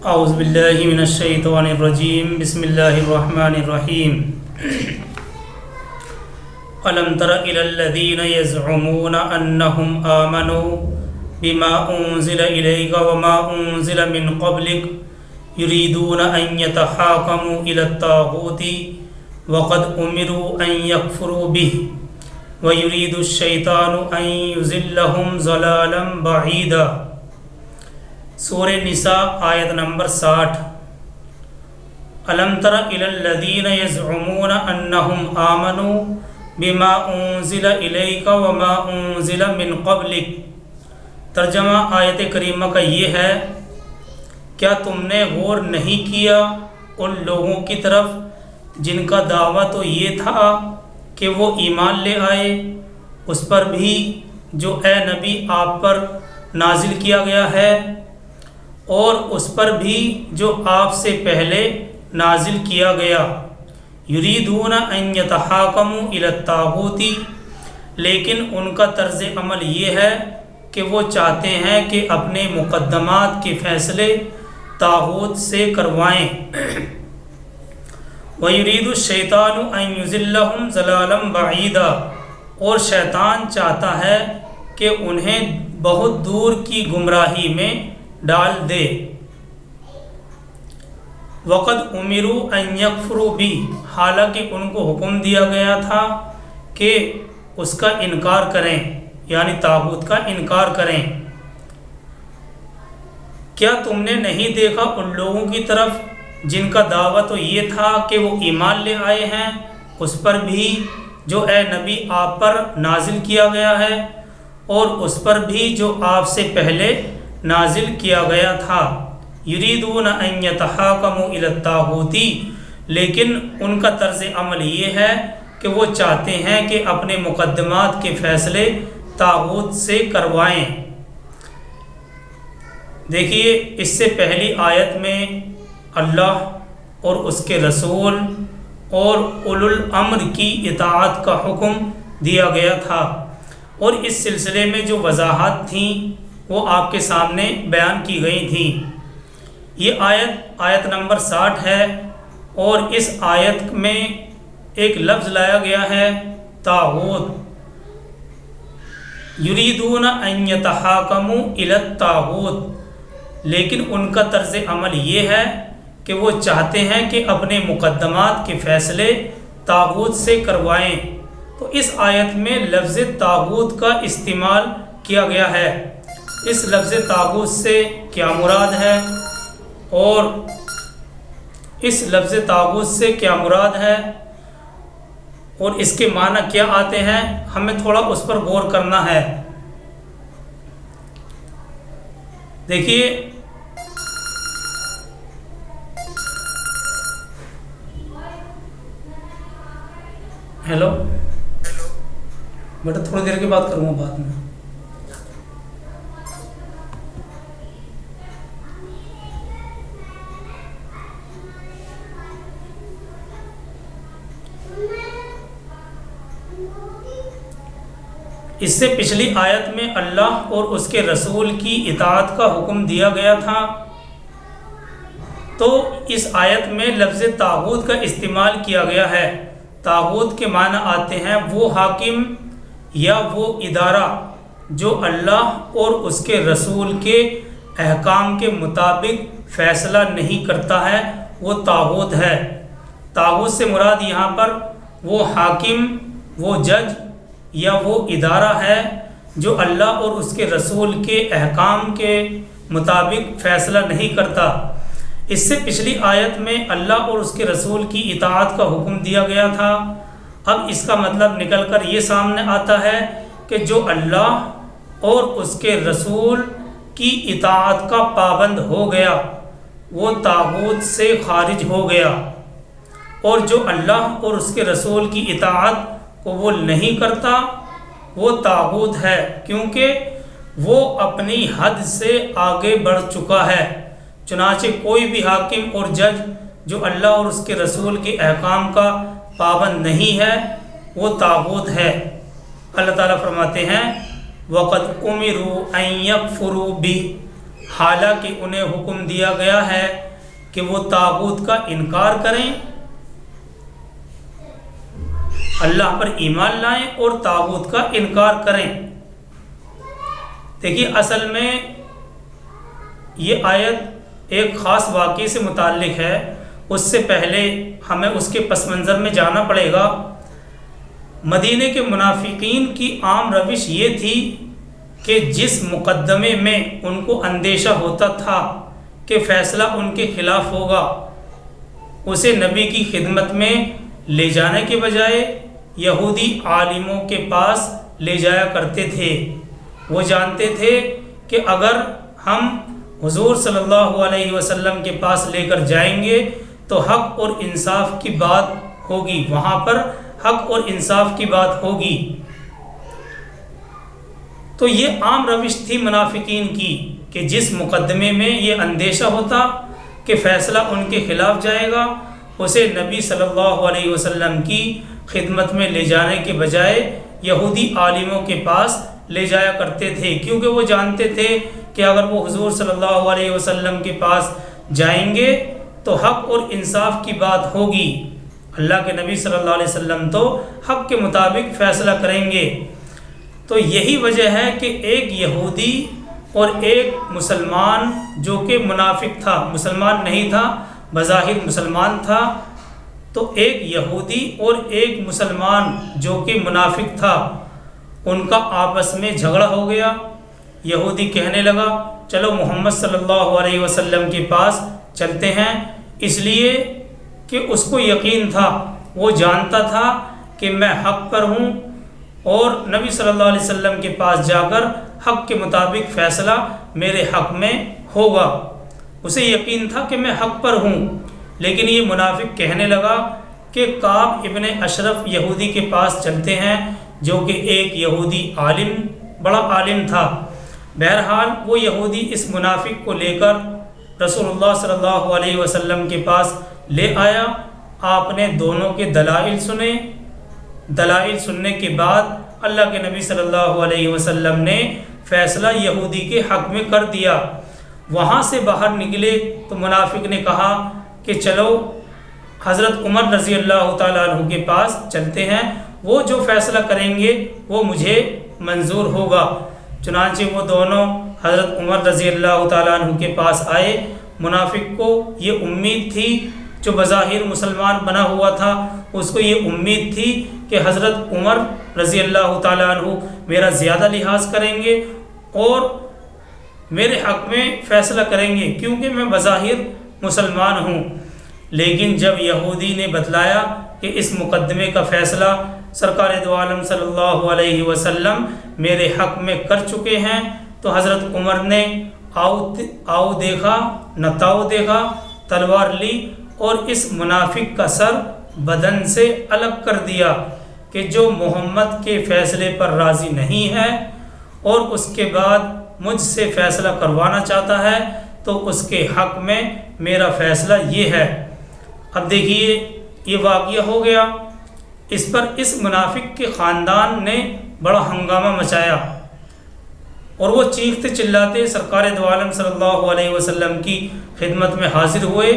اعوذ باللہ من الشیطان الرجیم بسم اللہ الرحمن الرحیم الم تر الی الذین یزعمون انہم آمنوا بما انزل الیک وما انزل من قبلک یریدون ان یتحاکموا الی الطاغوت وقد امروا ان یکفروا به ویرید الشیطان ان یضلهم ضلالا بعیدا۔ سورہ نساء آیت نمبر 60۔ الم تر الی الذین یزعمون انہم آمنوا بما انزل الیک وما انزل من قبلک۔ ترجمہ آیت کریمہ کا یہ ہے، کیا تم نے غور نہیں کیا ان لوگوں کی طرف جن کا دعویٰ تو یہ تھا کہ وہ ایمان لے آئے، اس پر بھی جو اے نبی آپ پر نازل کیا گیا ہے اور اس پر بھی جو آپ سے پہلے نازل کیا گیا۔ یریدون ان یتحاکموا الی الطاغوت، لیکن ان کا طرز عمل یہ ہے کہ وہ چاہتے ہیں کہ اپنے مقدمات کے فیصلے طاغوت سے کروائیں۔ وَيُرِيدُ الشَّيْطَانُ أَن يُضِلَّهُمْ ضَلَالًا بَعِيدًا، اور شیطان چاہتا ہے کہ انہیں بہت دور کی گمراہی میں ڈال دے۔ وَقَدْ أُمِرُوا أَن يَكْفُرُوا بِهِ، حالانکہ ان کو حکم دیا گیا تھا کہ اس کا انکار کریں، یعنی طاغوت کا انکار کریں۔ کیا تم نے نہیں دیکھا ان لوگوں کی طرف جن کا دعویٰ تو یہ تھا کہ وہ ایمان لے آئے ہیں، اس پر بھی جو اے نبی آپ پر نازل کیا گیا ہے اور اس پر بھی جو آپ سے پہلے نازل کیا گیا تھا۔ یریدون ان یتحاکموا الی الطاغوت، لیکن ان کا طرز عمل یہ ہے کہ وہ چاہتے ہیں کہ اپنے مقدمات کے فیصلے طاغوت سے کروائیں۔ دیکھیے، اس سے پہلی آیت میں اللہ اور اس کے رسول اور اولو الامر کی اطاعت کا حکم دیا گیا تھا، اور اس سلسلے میں جو وضاحت تھیں وہ آپ کے سامنے بیان کی گئی تھیں۔ یہ آیت نمبر 60 ہے، اور اس آیت میں ایک لفظ لایا گیا ہے طاغوت۔ یریدون ان یتحاکموا الی الطاغوت، لیکن ان کا طرز عمل یہ ہے کہ وہ چاہتے ہیں کہ اپنے مقدمات کے فیصلے طاغوت سے کروائیں۔ تو اس آیت میں لفظ طاغوت کا استعمال کیا گیا ہے۔ اس لفظ طاغوت سے کیا مراد ہے اور اس لفظ طاغوت سے کیا مراد ہے اور اس کے معنی کیا آتے ہیں، ہمیں تھوڑا اس پر غور کرنا ہے۔ دیکھیے، ہیلو بیٹا، تھوڑی دیر کے بعد کروں گا بعد میں۔ اس سے پچھلی آیت میں اللہ اور اس کے رسول کی اطاعت کا حکم دیا گیا تھا، تو اس آیت میں لفظ طاغوت کا استعمال کیا گیا ہے۔ طاغوت کے معنی آتے ہیں وہ حاکم یا وہ ادارہ جو اللہ اور اس کے رسول کے احکام کے مطابق فیصلہ نہیں کرتا ہے، وہ طاغوت ہے۔ طاغوت سے مراد یہاں پر وہ حاکم، وہ جج یا وہ ادارہ ہے جو اللہ اور اس کے رسول کے احکام کے مطابق فیصلہ نہیں کرتا۔ اس سے پچھلی آیت میں اللہ اور اس کے رسول کی اطاعت کا حکم دیا گیا تھا۔ اب اس کا مطلب نکل کر یہ سامنے آتا ہے کہ جو اللہ اور اس کے رسول کی اطاعت کا پابند ہو گیا وہ طاغوت سے خارج ہو گیا، اور جو اللہ اور اس کے رسول کی اطاعت قبول نہیں کرتا وہ طاغوت ہے، کیونکہ وہ اپنی حد سے آگے بڑھ چکا ہے۔ چنانچہ کوئی بھی حاکم اور جج جو اللہ اور اس کے رسول کے احکام کا پابند نہیں ہے وہ طاغوت ہے۔ اللہ تعالیٰ فرماتے ہیں وَقَدْ أُمِرُوا أَن يَكْفُرُوا بِهِ، حالانکہ انہیں حکم دیا گیا ہے کہ وہ طاغوت کا انکار کریں، اللہ پر ایمان لائیں اور طاغوت کا انکار کریں۔ دیکھیے اصل میں یہ آیت ایک خاص واقعے سے متعلق ہے، اس سے پہلے ہمیں اس کے پس منظر میں جانا پڑے گا۔ مدینے کے منافقین کی عام روش یہ تھی کہ جس مقدمے میں ان کو اندیشہ ہوتا تھا کہ فیصلہ ان کے خلاف ہوگا، اسے نبی کی خدمت میں لے جانے کے بجائے یہودی عالموں کے پاس لے جایا کرتے تھے۔ وہ جانتے تھے کہ اگر ہم حضور صلی اللہ علیہ وسلم کے پاس لے کر جائیں گے تو حق اور انصاف کی بات ہوگی، وہاں پر حق اور انصاف کی بات ہوگی۔ تو یہ عام روش تھی منافقین کی کہ جس مقدمے میں یہ اندیشہ ہوتا کہ فیصلہ ان کے خلاف جائے گا، اسے نبی صلی اللہ علیہ وسلم کی خدمت میں لے جانے کے بجائے یہودی عالموں کے پاس لے جایا کرتے تھے، کیونکہ وہ جانتے تھے کہ اگر وہ حضور صلی اللہ علیہ وسلم کے پاس جائیں گے تو حق اور انصاف کی بات ہوگی۔ اللہ کے نبی صلی اللہ علیہ وسلم تو حق کے مطابق فیصلہ کریں گے۔ تو یہی وجہ ہے کہ ایک یہودی اور ایک مسلمان جو کہ منافق تھا، مسلمان نہیں تھا، بظاہر مسلمان تھا، تو ایک یہودی اور ایک مسلمان جو کہ منافق تھا، ان کا آپس میں جھگڑا ہو گیا۔ یہودی کہنے لگا چلو محمد صلی اللہ علیہ وسلم کے پاس چلتے ہیں، اس لیے کہ اس کو یقین تھا، وہ جانتا تھا کہ میں حق پر ہوں اور نبی صلی اللہ علیہ وسلم کے پاس جا کر حق کے مطابق فیصلہ میرے حق میں ہوگا، اسے یقین تھا کہ میں حق پر ہوں۔ لیکن یہ منافق کہنے لگا کہ کعب ابن اشرف یہودی کے پاس چلتے ہیں، جو کہ ایک یہودی عالم، بڑا عالم تھا۔ بہرحال وہ یہودی اس منافق کو لے کر رسول اللہ صلی اللہ علیہ وسلم کے پاس لے آیا۔ آپ نے دونوں کے دلائل سنے، دلائل سننے کے بعد اللہ کے نبی صلی اللہ علیہ وسلم نے فیصلہ یہودی کے حق میں کر دیا۔ وہاں سے باہر نکلے تو منافق نے کہا کہ چلو حضرت عمر رضی اللہ تعالیٰ عنہ کے پاس چلتے ہیں، وہ جو فیصلہ کریں گے وہ مجھے منظور ہوگا۔ چنانچہ وہ دونوں حضرت عمر رضی اللہ تعالیٰ عنہ کے پاس آئے۔ منافق کو یہ امید تھی، جو بظاہر مسلمان بنا ہوا تھا، اس کو یہ امید تھی کہ حضرت عمر رضی اللہ تعالیٰ عنہ میرا زیادہ لحاظ کریں گے اور میرے حق میں فیصلہ کریں گے، کیونکہ میں بظاہر مسلمان ہوں۔ لیکن جب یہودی نے بتلایا کہ اس مقدمے کا فیصلہ سرکار دو عالم صلی اللہ علیہ وسلم میرے حق میں کر چکے ہیں، تو حضرت عمر نے آؤ دیکھا نہ تاؤ دیکھا، تلوار لی اور اس منافق کا سر بدن سے الگ کر دیا کہ جو محمد کے فیصلے پر راضی نہیں ہے اور اس کے بعد مجھ سے فیصلہ کروانا چاہتا ہے، تو اس کے حق میں میرا فیصلہ یہ ہے۔ اب دیکھیے یہ واقعہ ہو گیا، اس پر اس منافق کے خاندان نے بڑا ہنگامہ مچایا اور وہ چیختے چلاتے سرکار دو عالم صلی اللہ علیہ وسلم کی خدمت میں حاضر ہوئے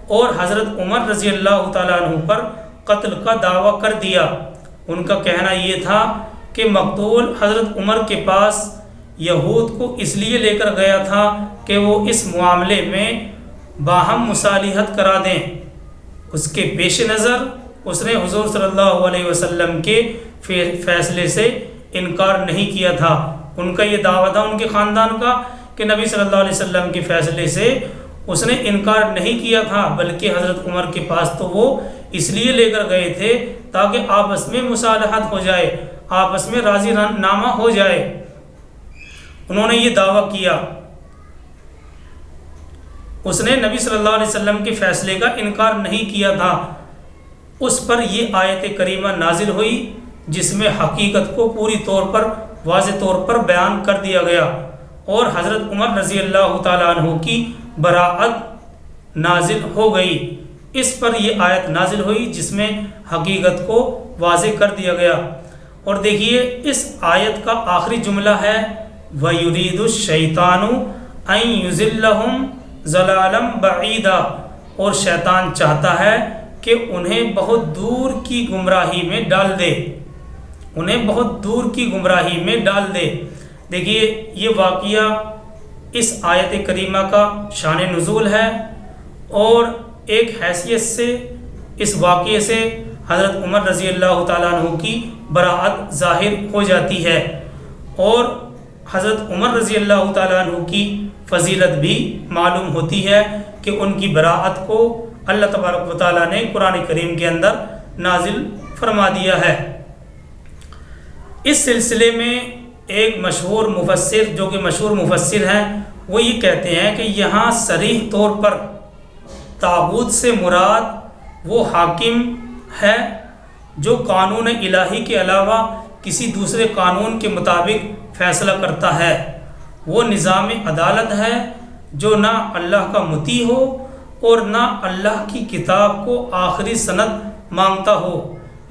اور حضرت عمر رضی اللہ تعالیٰ عنہ پر قتل کا دعویٰ کر دیا۔ ان کا کہنا یہ تھا کہ مقتول حضرت عمر کے پاس یہود کو اس لیے لے کر گیا تھا کہ وہ اس معاملے میں باہم مصالحت کرا دیں۔ اس کے پیش نظر اس نے حضور صلی اللہ علیہ وسلم کے فیصلے سے انکار نہیں کیا تھا۔ ان کا یہ دعویٰ تھا ان کے خاندان کا کہ نبی صلی اللہ علیہ وسلم کے فیصلے سے اس نے انکار نہیں کیا تھا، بلکہ حضرت عمر کے پاس تو وہ اس لیے لے کر گئے تھے تاکہ آپس میں مصالحت ہو جائے، آپس میں راضی نامہ ہو جائے۔ انہوں نے یہ دعویٰ کیا، اس نے نبی صلی اللہ علیہ وسلم کے فیصلے کا انکار نہیں کیا تھا۔ اس پر یہ آیت کریمہ نازل ہوئی جس میں حقیقت کو پوری طور پر واضح طور پر بیان کر دیا گیا اور حضرت عمر رضی اللہ تعالیٰ عنہ کی براءت نازل ہو گئی۔ اس پر یہ آیت نازل ہوئی جس میں حقیقت کو واضح کر دیا گیا۔ اور دیکھیے اس آیت کا آخری جملہ ہے وَيُرِيدُ الشَّيْطَانُ ان یضلہم ضلالا بعیدا، اور شیطان چاہتا ہے کہ انہیں بہت دور کی گمراہی میں ڈال دے، انہیں بہت دور کی گمراہی میں ڈال دے۔ دیکھیے یہ واقعہ اس آیت کریمہ کا شان نزول ہے، اور ایک حیثیت سے اس واقعے سے حضرت عمر رضی اللہ تعالیٰ عنہ کی براءت ظاہر ہو جاتی ہے، اور حضرت عمر رضی اللہ تعالیٰ عنہ کی فضیلت بھی معلوم ہوتی ہے کہ ان کی براءت کو اللہ تبارک و تعالیٰ نے قرآن کریم کے اندر نازل فرما دیا ہے۔ اس سلسلے میں ایک مشہور مفسر، جو کہ مشہور مفسر ہیں، وہ یہ کہتے ہیں کہ یہاں صریح طور پر طاغوت سے مراد وہ حاکم ہے جو قانون الہی کے علاوہ کسی دوسرے قانون کے مطابق فیصلہ کرتا ہے، وہ نظام عدالت ہے جو نہ اللہ کا مطیع ہو اور نہ اللہ کی کتاب کو آخری سند مانگتا ہو۔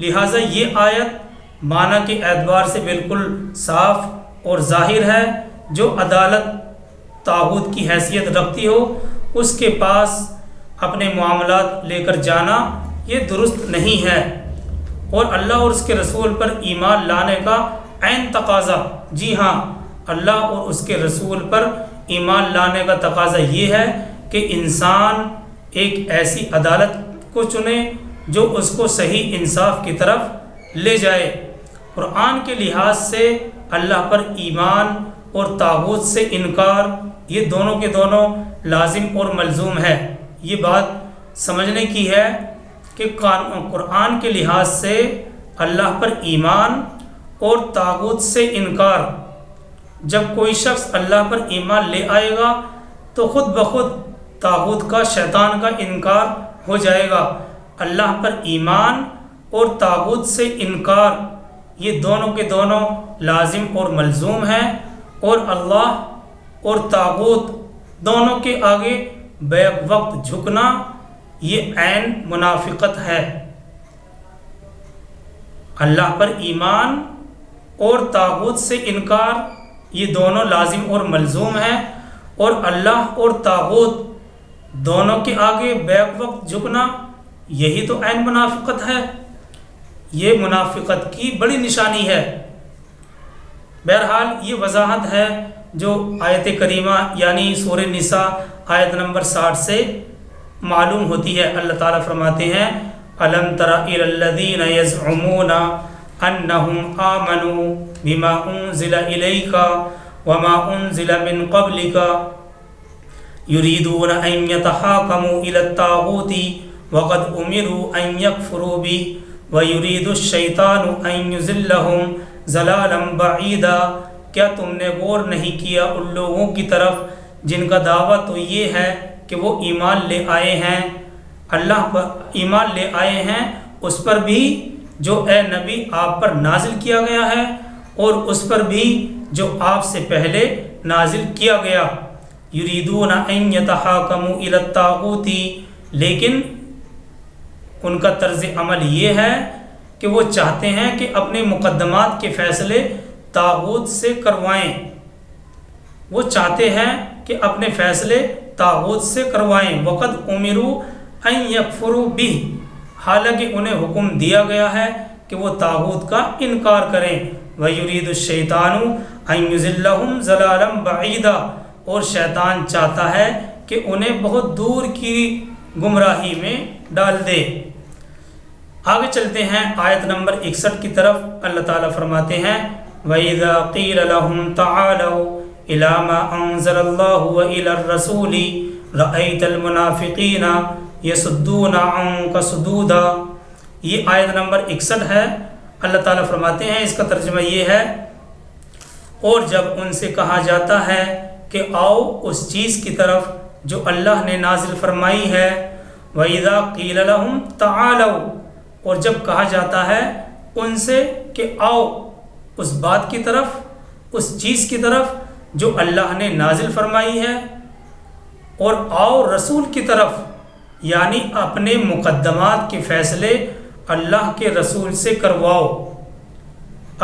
لہٰذا یہ آیت معنی کے اعتبار سے بالکل صاف اور ظاہر ہے، جو عدالت طاغوت کی حیثیت رکھتی ہو اس کے پاس اپنے معاملات لے کر جانا یہ درست نہیں ہے، اور اللہ اور اس کے رسول پر ایمان لانے کا عین تقاضا، جی ہاں اللہ اور اس کے رسول پر ایمان لانے کا تقاضا یہ ہے کہ انسان ایک ایسی عدالت کو چنے جو اس کو صحیح انصاف کی طرف لے جائے۔ قرآن کے لحاظ سے اللہ پر ایمان اور طاغوت سے انکار یہ دونوں کے دونوں لازم اور ملزوم ہے۔ یہ بات سمجھنے کی ہے کہ قرآن کے لحاظ سے اللہ پر ایمان اور طاغوت سے انکار، جب کوئی شخص اللہ پر ایمان لے آئے گا تو خود بخود طاغوت کا، شیطان کا انکار ہو جائے گا۔ اللہ پر ایمان اور طاغوت سے انکار یہ دونوں کے دونوں لازم اور ملزوم ہیں، اور اللہ اور طاغوت دونوں کے آگے بیک وقت جھکنا یہ عین منافقت ہے۔ اللہ پر ایمان اور طاغوت سے انکار یہ دونوں لازم اور ملزوم ہیں، اور اللہ اور طاغوت دونوں کے آگے بیک وقت جھکنا یہی تو عین منافقت ہے، یہ منافقت کی بڑی نشانی ہے۔ بہرحال یہ وضاحت ہے جو آیت کریمہ یعنی سورہ نساء آیت نمبر 60 سے معلوم ہوتی ہے۔ اللہ تعالیٰ فرماتے ہیں أَلَمْ تَرَ إِلَى الَّذِينَ يَزْعُمُونَ أَنَّهُمْ آمَنُوا بِمَا أُنزِلَ إِلَيْكَ وَمَا أُنزِلَ مِن قَبْلِكَ يُرِيدُونَ أَن يَتَحَاكَمُوا إِلَى الطَّاغُوتِ وَقَدْ أُمِرُوا أَن يَكْفُرُوا بِهِ وَيُرِيدُ الشَّيْطَانُ أَن يُضِلَّهُمْ ضَلَالًا بَعِيدًا۔ کیا تم نے غور نہیں کیا ان لوگوں کی طرف جن کا دعویٰ تو یہ ہے کہ وہ ایمان لے آئے ہیں، اللہ پر ایمان لے آئے ہیں، اس پر بھی جو اے نبی آپ پر نازل کیا گیا ہے اور اس پر بھی جو آپ سے پہلے نازل کیا گیا۔ یریدون ان یتحاکموا الی الطاغوت، لیکن ان کا طرز عمل یہ ہے کہ وہ چاہتے ہیں کہ اپنے مقدمات کے فیصلے طاغوت سے کروائیں، وہ چاہتے ہیں کہ اپنے فیصلے طاغوت سے کروائیں۔ وقد امروا ان یکفروا بہ، حالانکہ انہیں حکم دیا گیا ہے کہ وہ طاغوت کا انکار کریں۔ وَيُرِيدُ الشَّيْطَانُ أَن يُضِلَّهُمْ ضَلَالًا بَعِيدًا، اور شیطان چاہتا ہے کہ انہیں بہت دور کی گمراہی میں ڈال دے۔ آگے چلتے ہیں آیت نمبر 61 کی طرف۔ اللہ تعالیٰ فرماتے ہیں وَإِذَا قِيلَ لَهُمْ تَعَالَوْا إِلَى مَا أَنزَلَ اللَّهُ وَإِلَى الرَّسُولِ رَأَيْتَ الْمُنَافِقِينَ يَصُدُّونَ عَنكَ صُدُودًا۔ یہ آیت نمبر 61 ہے۔ اللہ تعالیٰ فرماتے ہیں، اس کا ترجمہ یہ ہے، اور جب ان سے کہا جاتا ہے کہ آؤ اس چیز کی طرف جو اللہ نے نازل فرمائی ہے، وَإِذَا قِيلَ لَهُمْ تَعَالَوْا، اور جب کہا جاتا ہے ان سے کہ آؤ اس بات کی طرف، اس چیز کی طرف جو اللہ نے نازل فرمائی ہے، اور آؤ رسول کی طرف، یعنی اپنے مقدمات کے فیصلے اللہ کے رسول سے کرواؤ،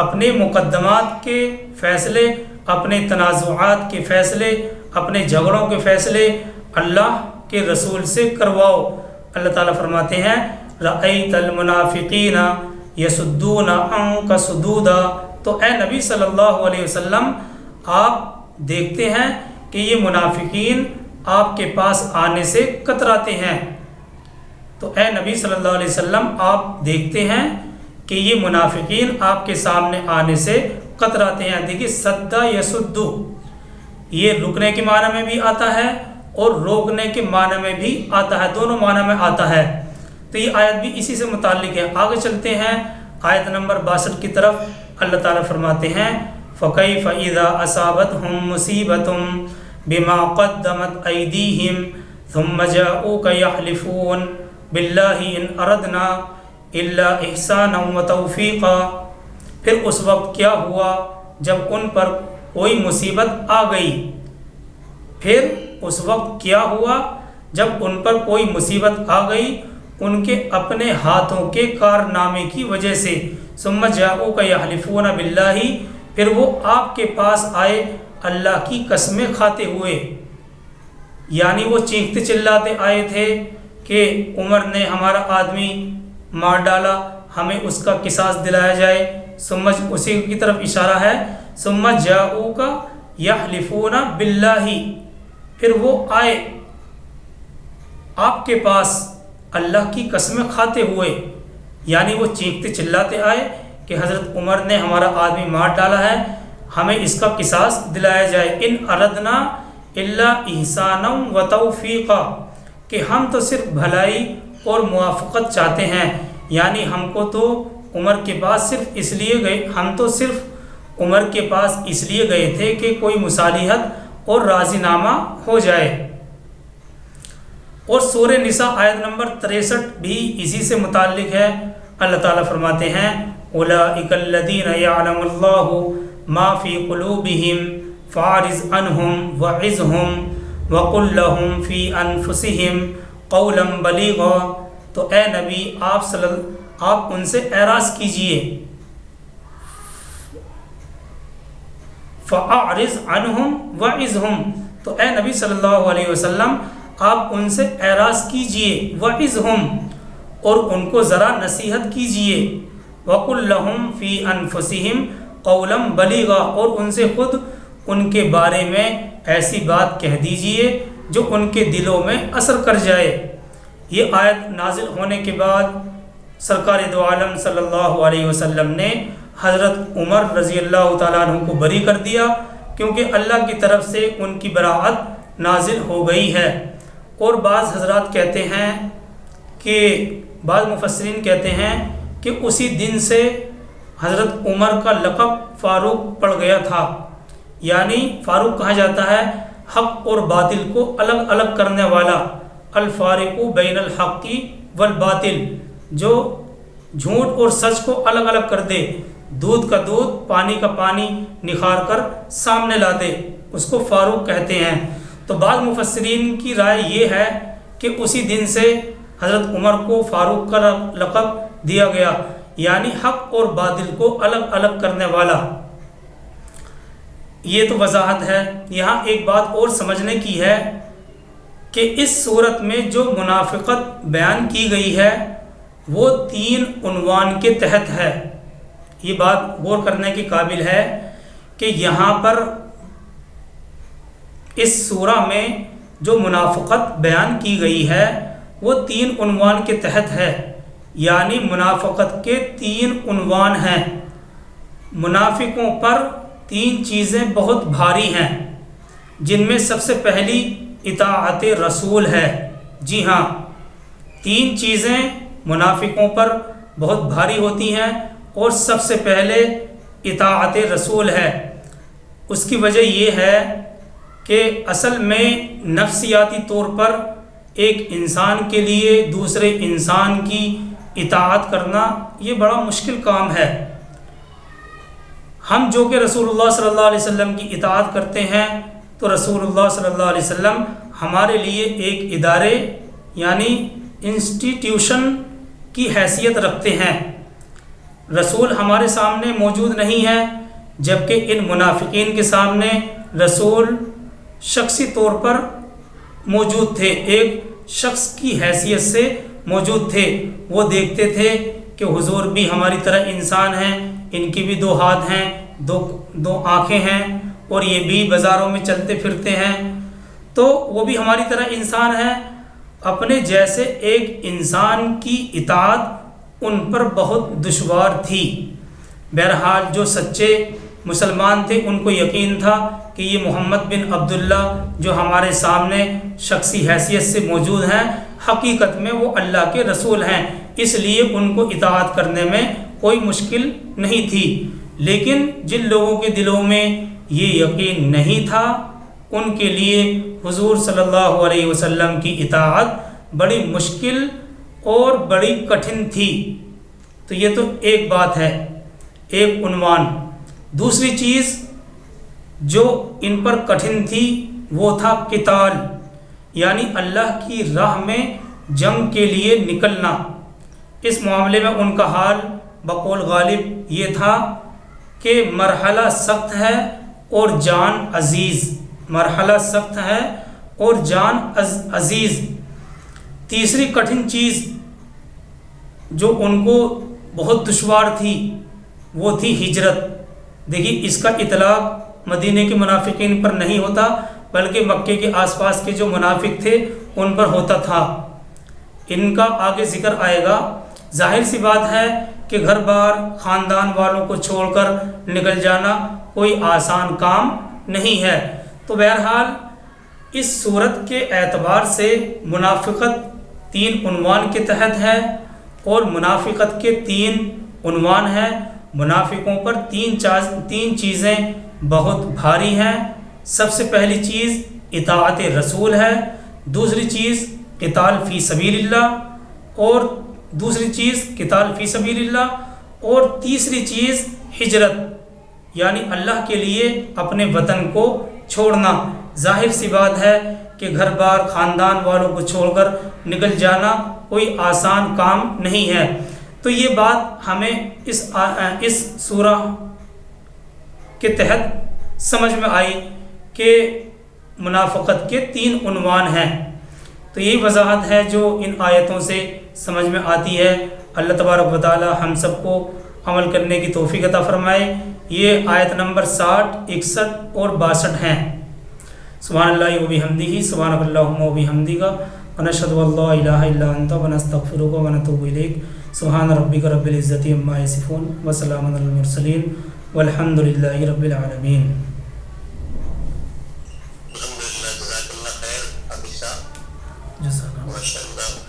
اپنے مقدمات کے فیصلے، اپنے تنازعات کے فیصلے اپنے جھگڑوں کے فیصلے اللہ کے رسول سے کرواؤ۔ اللہ تعالیٰ فرماتے ہیں رأیت المنافقین یصدون عنک صدودا، تو اے نبی صلی اللہ علیہ وسلم آپ دیکھتے ہیں کہ یہ منافقین آپ کے پاس آنے سے کتراتے ہیں۔ تو اے نبی صلی اللہ علیہ وسلم آپ دیکھتے ہیں کہ یہ منافقین آپ کے سامنے آنے سے کتراتے ہیں۔ دیکھیے صدّ یصد یہ رکنے کے معنی میں بھی آتا ہے اور روکنے کے معنی میں بھی آتا ہے، دونوں معنی میں آتا ہے۔ تو یہ آیت بھی اسی سے متعلق ہے۔ آگے چلتے ہیں آیت نمبر 62 کی طرف۔ اللہ تعالیٰ فرماتے ہیں فَكَيْفَ إِذَا أَصَابَتْهُم مُّصِيبَةٌ بِمَا قَدَّمَتْ أَيْدِيهِمْ ثُمَّ جَاءُوكَ يَحْلِفُونَ بِاللَّهِ إِنْ أَرَدْنَا إِلَّا إِحْسَانًا وَتَوْفِيقًا، پھر اس وقت کیا ہوا جب ان پر کوئی مصیبت آ گئی، پھر اس وقت کیا ہوا جب ان پر کوئی مصیبت آ گئی ان کے اپنے ہاتھوں کے کارنامے کی وجہ سے۔ ثم جاءوک یحلفون باللہ، پھر وہ آپ کے پاس آئے اللہ کی قسمیں کھاتے ہوئے، یعنی وہ چیختے چلاتے آئے تھے کہ عمر نے ہمارا آدمی مار ڈالا، ہمیں اس کا قصاص دلایا جائے۔ سمجھ اسی کی طرف اشارہ ہے ثم جاءوک یحلفون باللہ، پھر وہ آئے آپ کے پاس اللہ کی قسمیں کھاتے ہوئے، یعنی وہ چیختے چلاتے آئے کہ حضرت عمر نے ہمارا آدمی مار ڈالا ہے، ہمیں اس کا قصاص دلایا جائے۔ ان اردنا الا احسانا و توفیقا، کہ ہم تو صرف بھلائی اور موافقت چاہتے ہیں، یعنی ہم کو تو عمر کے پاس صرف اس لیے گئے، ہم تو صرف عمر کے پاس اس لیے گئے تھے کہ کوئی مصالحت اور راضی نامہ ہو جائے۔ اور سورہ نساء آیت نمبر 63 بھی اسی سے متعلق ہے۔ اللہ تعالیٰ فرماتے ہیں اولئک الذین یعلم اللہ ما فی قلوبہم فاعرض عنہم وعظہم وقل لہم فی انفسہم قولا بلیغا، تو اے نبی آپ ان سے اعراض کیجئے، فاعرض عنہم وعظہم، تو اے نبی صلی اللہ علیہ وسلم آپ ان سے اعراض کیجئے، وعظہم، اور ان کو ذرا نصیحت کیجئے، وقل لہم فی انفسہم قولا بلیغا، اور ان سے خود ان کے بارے میں ایسی بات کہہ دیجئے جو ان کے دلوں میں اثر کر جائے۔ یہ آیت نازل ہونے کے بعد سرکار دو عالم صلی اللہ علیہ وسلم نے حضرت عمر رضی اللہ تعالیٰ عنہ کو بری کر دیا، کیونکہ اللہ کی طرف سے ان کی براءت نازل ہو گئی ہے۔ اور بعض حضرات کہتے ہیں کہ بعض مفسرین کہتے ہیں کہ اسی دن سے حضرت عمر کا لقب فاروق پڑ گیا تھا، یعنی فاروق کہا جاتا ہے حق اور باطل کو الگ الگ کرنے والا، الفارق بین الحق والباطل، جو جھوٹ اور سچ کو الگ الگ کر دے، دودھ کا دودھ پانی کا پانی نکھار کر سامنے لا دے، اس کو فاروق کہتے ہیں۔ تو بعض مفسرین کی رائے یہ ہے کہ اسی دن سے حضرت عمر کو فاروق کا لقب دیا گیا، یعنی حق اور باطل کو الگ الگ کرنے والا۔ یہ تو وضاحت ہے۔ یہاں ایک بات اور سمجھنے کی ہے کہ اس صورت میں جو منافقت بیان کی گئی ہے وہ 3 عنوان کے تحت ہے۔ یہ بات غور کرنے کی قابل ہے کہ یہاں پر اس سورہ میں جو منافقت بیان کی گئی ہے وہ 3 عنوان کے تحت ہے، یعنی منافقت کے 3 عنوان ہیں۔ منافقوں پر 3 چیزیں بہت بھاری ہیں، جن میں سب سے پہلی اطاعت رسول ہے۔ جی ہاں، 3 چیزیں منافقوں پر بہت بھاری ہوتی ہیں، اور سب سے پہلے اطاعت رسول ہے۔ اس کی وجہ یہ ہے کہ اصل میں نفسیاتی طور پر ایک انسان کے لیے دوسرے انسان کی اطاعت کرنا یہ بڑا مشکل کام ہے۔ ہم جو کہ رسول اللہ صلی اللہ علیہ وسلم کی اطاعت کرتے ہیں تو رسول اللہ صلی اللہ علیہ وسلم ہمارے لیے ایک ادارے یعنی انسٹیٹیوشن کی حیثیت رکھتے ہیں۔ رسول ہمارے سامنے موجود نہیں ہے، جبکہ ان منافقین کے سامنے رسول شخصی طور پر موجود تھے، ایک شخص کی حیثیت سے موجود تھے. وہ دیکھتے تھے کہ حضور بھی ہماری طرح انسان ہیں، ان کی بھی 2 ہاتھ ہیں، دو آنکھیں ہیں، اور یہ بھی بازاروں میں چلتے پھرتے ہیں، تو وہ بھی ہماری طرح انسان ہیں. اپنے جیسے ایک انسان کی اطاعت ان پر بہت دشوار تھی. بہرحال جو سچے مسلمان تھے ان کو یقین تھا کہ یہ محمد بن عبداللہ جو ہمارے سامنے شخصی حیثیت سے موجود ہیں، حقیقت میں وہ اللہ کے رسول ہیں، اس لیے ان کو اطاعت کرنے میں کوئی مشکل نہیں تھی. لیکن جن لوگوں کے دلوں میں یہ یقین نہیں تھا ان کے لیے حضور صلی اللہ علیہ وسلم کی اطاعت بڑی مشکل اور بڑی کٹھن تھی. تو یہ تو ایک بات ہے، ایک عنوان. دوسری چیز جو ان پر کٹھن تھی وہ تھا قتال، یعنی اللہ کی راہ میں جنگ کے لیے نکلنا. اس معاملے میں ان کا حال بقول غالب یہ تھا کہ مرحلہ سخت ہے اور جان عزیز، مرحلہ سخت ہے اور جان عزیز. تیسری کٹھن چیز جو ان کو بہت دشوار تھی وہ تھی ہجرت. دیکھیے اس کا اطلاق مدینے کے منافقین پر نہیں ہوتا بلکہ مکے کے آس پاس کے جو منافق تھے ان پر ہوتا تھا. ان کا آگے ذکر آئے گا. ظاہر سی بات ہے کہ گھر بار خاندان والوں کو چھوڑ کر نکل جانا کوئی آسان کام نہیں ہے. تو بہرحال اس صورت کے اعتبار سے منافقت 3 عنوان کے تحت ہے، اور منافقت کے 3 عنوان ہیں. منافقوں پر 3 چیزیں بہت بھاری ہیں. سب سے پہلی چیز اطاعت رسول ہے، دوسری چیز قتال فی سبیل اللہ، اور دوسری چیز قتال فی سبیل اللہ، اور تیسری چیز ہجرت، یعنی اللہ کے لیے اپنے وطن کو چھوڑنا. ظاہر سی بات ہے کہ گھر بار خاندان والوں کو چھوڑ کر نکل جانا کوئی آسان کام نہیں ہے. تو یہ بات ہمیں اس سورہ کے تحت سمجھ میں آئی کہ منافقت کے 3 عنوان ہیں. تو یہی وضاحت ہے جو ان آیتوں سے سمجھ میں آتی ہے. اللہ تبارک و تعالی ہم سب کو عمل کرنے کی توفیق عطا فرمائے. یہ آیت نمبر 60، 61 اور 62 ہیں. سبحان اللہ و بحمدہ، سبحانک اللہم و بحمدک، ونشہد ان لا الہ الا انت ونستغفرک ونتوب الیک. سبحان ربک رب العزت عما یصفون وسلام علی المرسلین والحمد للہ رب العالمین. الحمدللہ، جزاک اللہ خیر. جزاک اللہ.